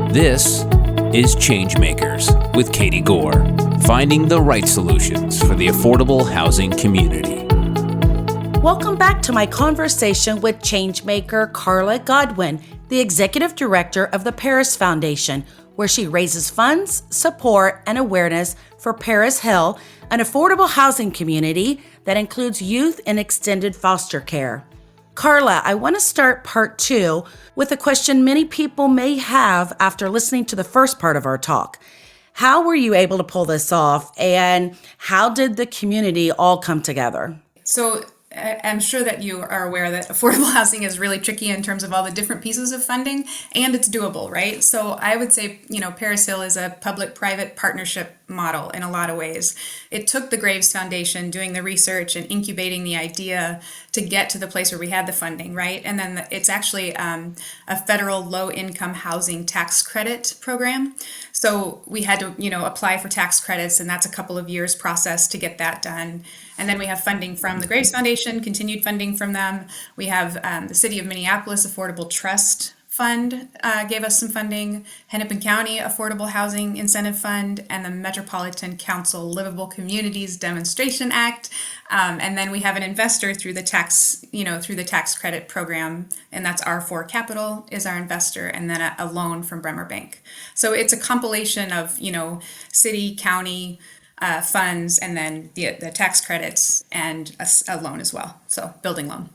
This is ChangeMakers with Katie Gore, finding the right solutions for the affordable housing community. Welcome back to my conversation with ChangeMaker Carla Godwin, the Executive Director of the PERIS Foundation, where she raises funds, support, and awareness for PERIS Hill, an affordable housing community that includes youth in extended foster care. Carla, I want to start part 2 with a question many people may have after listening to the first part of our talk. How were you able to pull this off, and how did the community all come together? So I'm sure that you are aware that affordable housing is really tricky in terms of all the different pieces of funding, and it's doable, right? So I would say, PERIS Hill is a public-private partnership model in a lot of ways. It took the Graves Foundation doing the research and incubating the idea to get to the place where we had the funding, right? And then it's actually a federal low-income housing tax credit program. So we had to, apply for tax credits, and that's a couple of years process to get that done. And then we have funding from the Graves Foundation, continued funding from them. We have the City of Minneapolis Affordable Trust Fund gave us some funding, Hennepin County Affordable Housing Incentive Fund, and the Metropolitan Council Livable Communities Demonstration Act. And then we have an investor through the tax credit program, and that's R4 Capital is our investor, and then a loan from Bremer Bank. So it's a compilation of, city, county, funds, and then the tax credits and a loan as well. So building loan.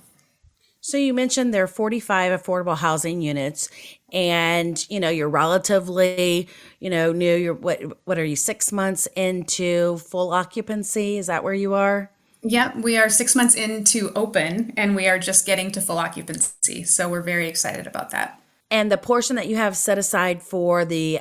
So you mentioned there are 45 affordable housing units, and you're relatively new. You're what are you, 6 months into full occupancy? Is that where you are? Yep, we are 6 months into open, and we are just getting to full occupancy. So we're very excited about that. And the portion that you have set aside for the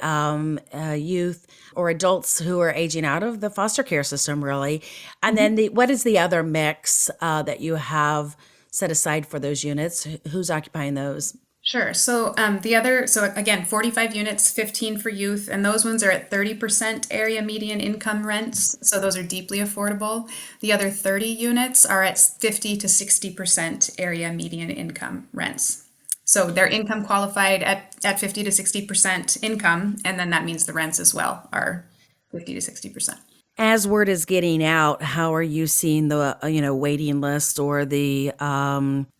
youth or adults who are aging out of the foster care system, really, and then what is the other mix that you have set aside for those units? Who's occupying those? Sure. So again, 45 units, 15 for youth, and those ones are at 30% area median income rents. So those are deeply affordable. The other 30 units are at 50 to 60% area median income rents. So they're income qualified at 50 to 60% income, and then that means the rents as well are 50 to 60%. As word is getting out, how are you seeing the waiting list or the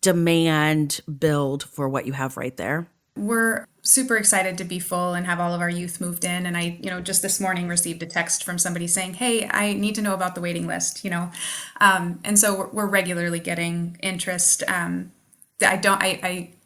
demand build for what you have right there? We're super excited to be full and have all of our youth moved in. And I, just this morning received a text from somebody saying, "Hey, I need to know about the waiting list." And so we're regularly getting interest.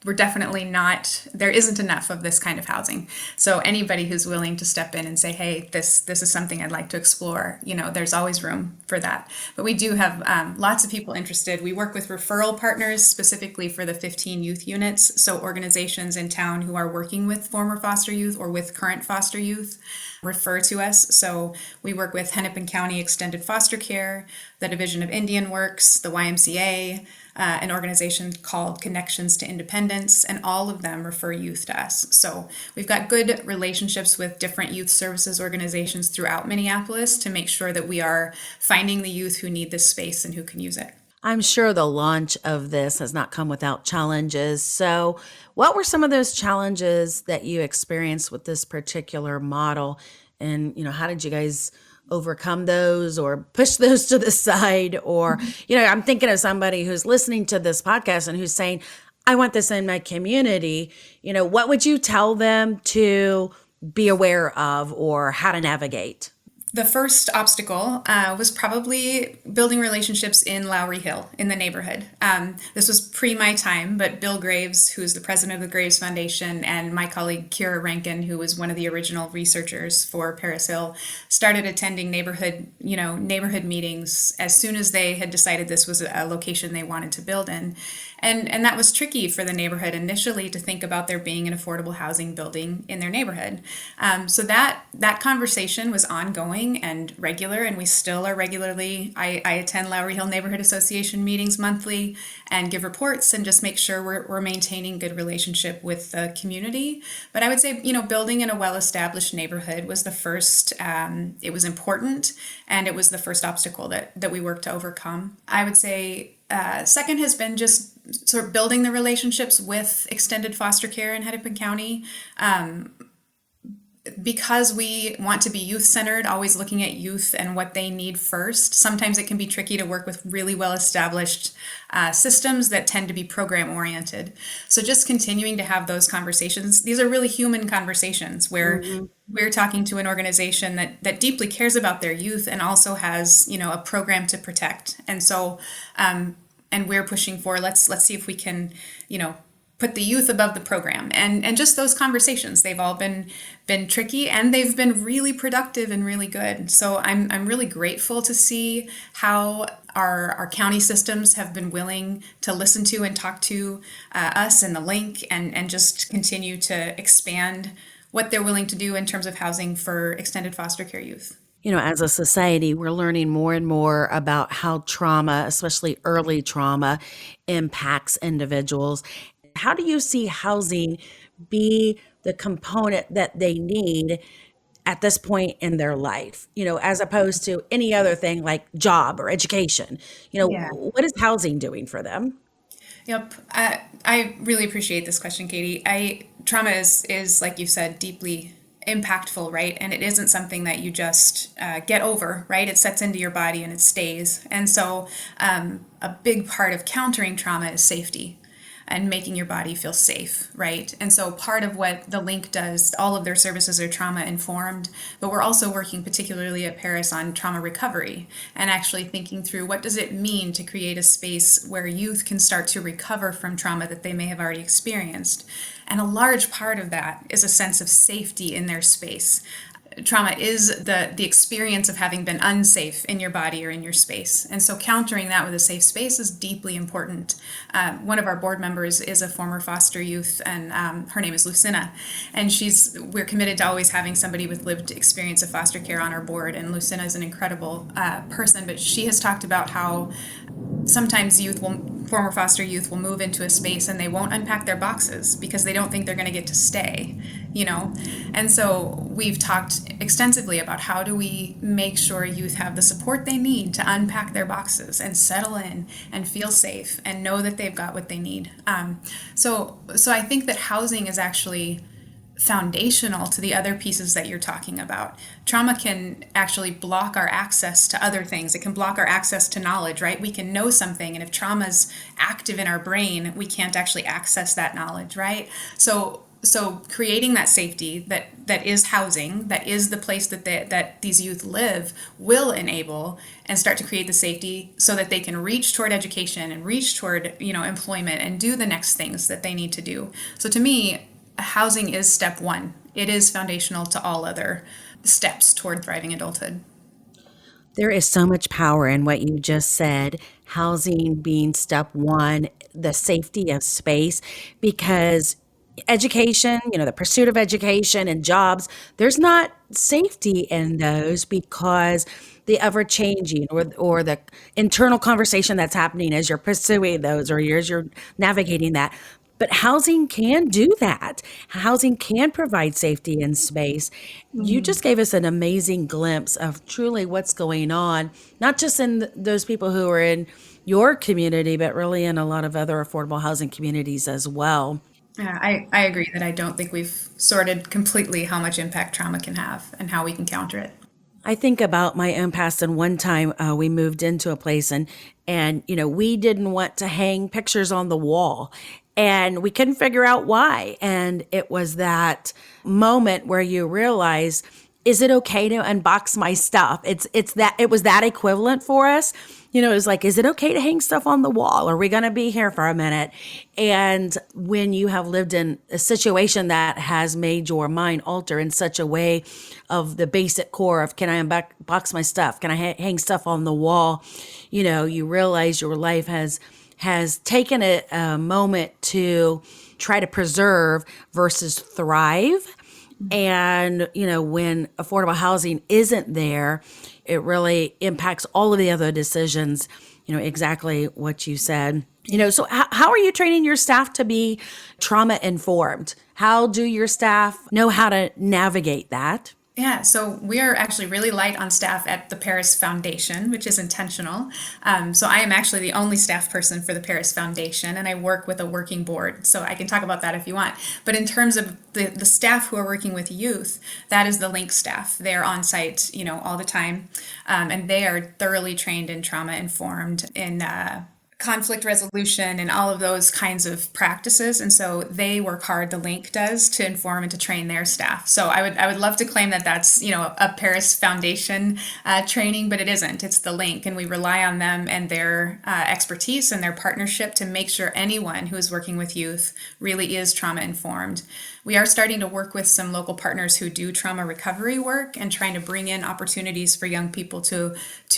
We're definitely not, there isn't enough of this kind of housing. So anybody who's willing to step in and say, "Hey, this is something I'd like to explore," there's always room for that. But we do have lots of people interested. We work with referral partners specifically for the 15 youth units. So organizations in town who are working with former foster youth or with current foster youth refer to us. So we work with Hennepin County Extended Foster Care, the Division of Indian Works, the YMCA, an organization called Connections to Independence, and all of them refer youth to us. So we've got good relationships with different youth services organizations throughout Minneapolis to make sure that we are finding the youth who need this space and who can use it. I'm sure the launch of this has not come without challenges. So what were some of those challenges that you experienced with this particular model? And, how did you guys overcome those or push those to the side? Or, I'm thinking of somebody who's listening to this podcast and who's saying, "I want this in my community." What would you tell them to be aware of or how to navigate? The first obstacle was probably building relationships in Lowry Hill, in the neighborhood. This was pre my time, but Bill Graves, who is the president of the Graves Foundation, and my colleague Kira Rankin, who was one of the original researchers for PERIS Hill, started attending neighborhood meetings as soon as they had decided this was a location they wanted to build in. And that was tricky for the neighborhood initially to think about there being an affordable housing building in their neighborhood. So that conversation was ongoing and regular, and we still are regularly. I attend Lowry Hill Neighborhood Association meetings monthly and give reports and just make sure we're maintaining good relationship with the community. But I would say, building in a well-established neighborhood was the first, it was important, and it was the first obstacle that we worked to overcome. I would say second has been just sort of building the relationships with extended foster care in Hennepin County. because we want to be youth centered, always looking at youth and what they need first, sometimes it can be tricky to work with really well established systems that tend to be program oriented. So just continuing to have those conversations, these are really human conversations where we're talking to an organization that deeply cares about their youth and also has, a program to protect. And so, and we're pushing for, let's see if we can, put the youth above the program, and just those conversations, they've all been tricky, and they've been really productive and really good. So I'm really grateful to see how our county systems have been willing to listen to and talk to us and the link, and just continue to expand what they're willing to do in terms of housing for extended foster care youth. As a society, we're learning more and more about how trauma, especially early trauma, impacts individuals. How do you see housing be the component that they need at this point in their life, as opposed to any other thing like job or education? Yeah. What is housing doing for them? Yep. I really appreciate this question, Katie. Trauma is, like you said, deeply impactful, right? And it isn't something that you just get over, right? It sets into your body and it stays. And so a big part of countering trauma is safety and making your body feel safe, right? And so part of what the Link does, all of their services are trauma informed, but we're also working particularly at PERIS on trauma recovery and actually thinking through what does it mean to create a space where youth can start to recover from trauma that they may have already experienced. And a large part of that is a sense of safety in their space. Trauma is the experience of having been unsafe in your body or in your space. And so countering that with a safe space is deeply important. One of our board members is a former foster youth, and her name is Lucina. And we're committed to always having somebody with lived experience of foster care on our board. And Lucina is an incredible person, but she has talked about how sometimes former foster youth will move into a space and they won't unpack their boxes because they don't think they're going to get to stay, And so we've talked extensively about how do we make sure youth have the support they need to unpack their boxes and settle in and feel safe and know that they've got what they need. So I think that housing is actually foundational to the other pieces that you're talking about. Trauma can actually block our access to other things. It can block our access to knowledge, right? We can know something, and if trauma's active in our brain, we can't actually access that knowledge, right? So creating that safety that is housing, that is the place that these youth live, will enable and start to create the safety so that they can reach toward education and reach toward employment and do the next things that they need to do. So to me, housing is step one. It is foundational to all other steps toward thriving adulthood. There is so much power in what you just said, housing being step one, the safety of space, because education, the pursuit of education and jobs, there's not safety in those because the ever changing or the internal conversation that's happening as you're pursuing those or as you're navigating that. But housing can do that. Housing can provide safety and space. You just gave us an amazing glimpse of truly what's going on, not just in those people who are in your community, but really in a lot of other affordable housing communities as well. Yeah, I agree that I don't think we've sorted completely how much impact trauma can have and how we can counter it. I think about my own past, and one time we moved into a place and we didn't want to hang pictures on the wall. And we couldn't figure out why. And it was that moment where you realize, is it okay to unbox my stuff? It was that equivalent for us. It was like, is it okay to hang stuff on the wall? Are we going to be here for a minute? And when you have lived in a situation that has made your mind alter in such a way of the basic core of, can I unbox my stuff? Can I hang stuff on the wall? You realize your life has taken a moment to try to preserve versus thrive. And, when affordable housing isn't there, it really impacts all of the other decisions, exactly what you said. So how are you training your staff to be trauma informed? How do your staff know how to navigate that? Yeah, so we are actually really light on staff at the PERIS Foundation, which is intentional. So I am actually the only staff person for the PERIS Foundation, and I work with a working board. So I can talk about that if you want. But in terms of the staff who are working with youth, that is the LINK staff. They're on site, all the time, and they are thoroughly trained and trauma informed in conflict resolution and all of those kinds of practices. And so they work hard, the LINK does, to inform and to train their staff. So I would love to claim that that's, a PERIS Foundation training, but it isn't. It's the LINK, and we rely on them and their expertise and their partnership to make sure anyone who is working with youth really is trauma informed. We are starting to work with some local partners who do trauma recovery work and trying to bring in opportunities for young people to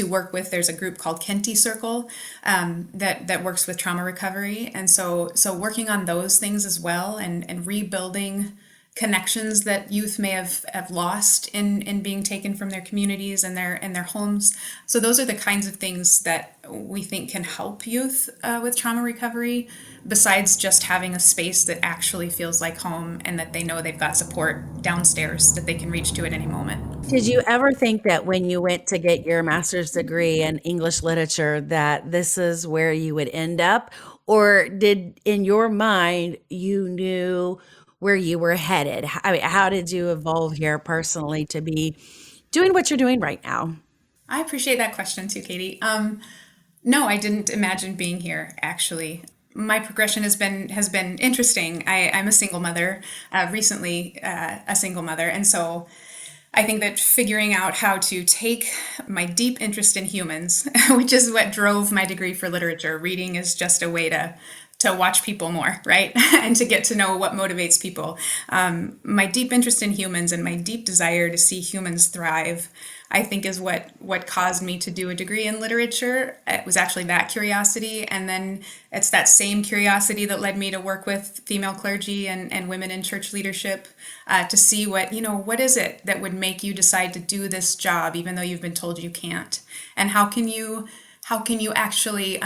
work with. There's a group called Kenty Circle that works with trauma recovery. And so working on those things as well, and rebuilding connections that youth may have lost in being taken from their communities and their homes. So those are the kinds of things that we think can help youth with trauma recovery, besides just having a space that actually feels like home and that they know they've got support downstairs that they can reach to at any moment. Did you ever think that when you went to get your master's degree in English literature that this is where you would end up? Or did, in your mind, you knew where you were headed? I mean, how did you evolve here personally to be doing what you're doing right now? I appreciate that question too, Katie. No, I didn't imagine being here, actually. My progression has been interesting. I'm a single mother, recently a single mother, and so I think that figuring out how to take my deep interest in humans, which is what drove my degree for literature. Reading is just a way to watch people more, right? And to get to know what motivates people. My deep interest in humans and my deep desire to see humans thrive, I think, is what caused me to do a degree in literature. It was actually that curiosity. And then it's that same curiosity that led me to work with female clergy and women in church leadership, to see what is it that would make you decide to do this job, even though you've been told you can't? And how can you actually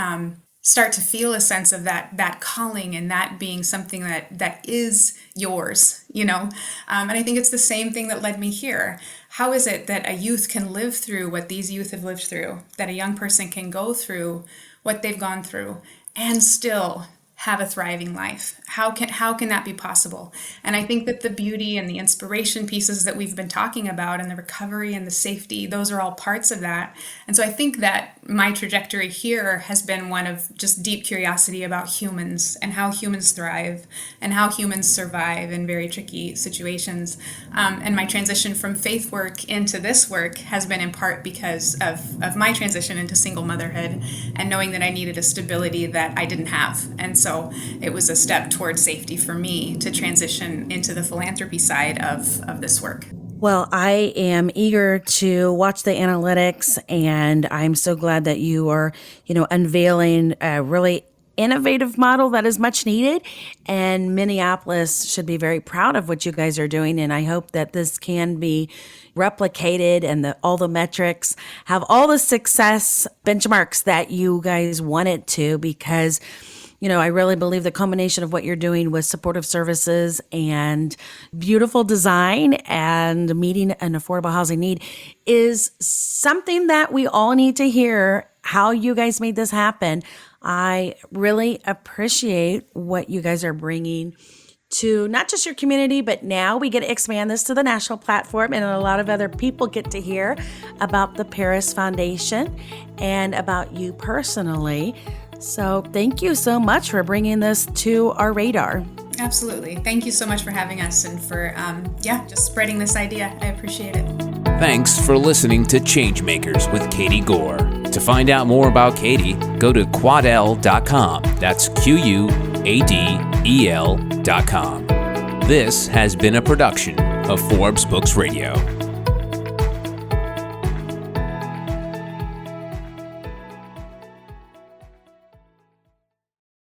start to feel a sense of that calling and that being something that is yours, And I think it's the same thing that led me here. How is it that a youth can live through what these youth have lived through, that a young person can go through what they've gone through and still have a thriving life? How can that be possible? And I think that the beauty and the inspiration pieces that we've been talking about, and the recovery and the safety, those are all parts of that. And so I think that my trajectory here has been one of just deep curiosity about humans and how humans thrive and how humans survive in very tricky situations. And my transition from faith work into this work has been in part because of my transition into single motherhood and knowing that I needed a stability that I didn't have. And so it was a step towards safety for me to transition into the philanthropy side of this work. Well, I am eager to watch the analytics, and I'm so glad that you are, unveiling a really innovative model that is much needed. And Minneapolis should be very proud of what you guys are doing. And I hope that this can be replicated and all the metrics have all the success benchmarks that you guys want it to, because I really believe the combination of what you're doing with supportive services and beautiful design and meeting an affordable housing need is something that we all need to hear, how you guys made this happen. I really appreciate what you guys are bringing to not just your community, but now we get to expand this to the national platform, and a lot of other people get to hear about the PERIS Foundation and about you personally. So thank you so much for bringing this to our radar. Absolutely. Thank you so much for having us and for, just spreading this idea. I appreciate it. Thanks for listening to Changemakers with Katie Gore. To find out more about Katie, go to quadel.com. That's QUADEL.com. This has been a production of Forbes Books Radio.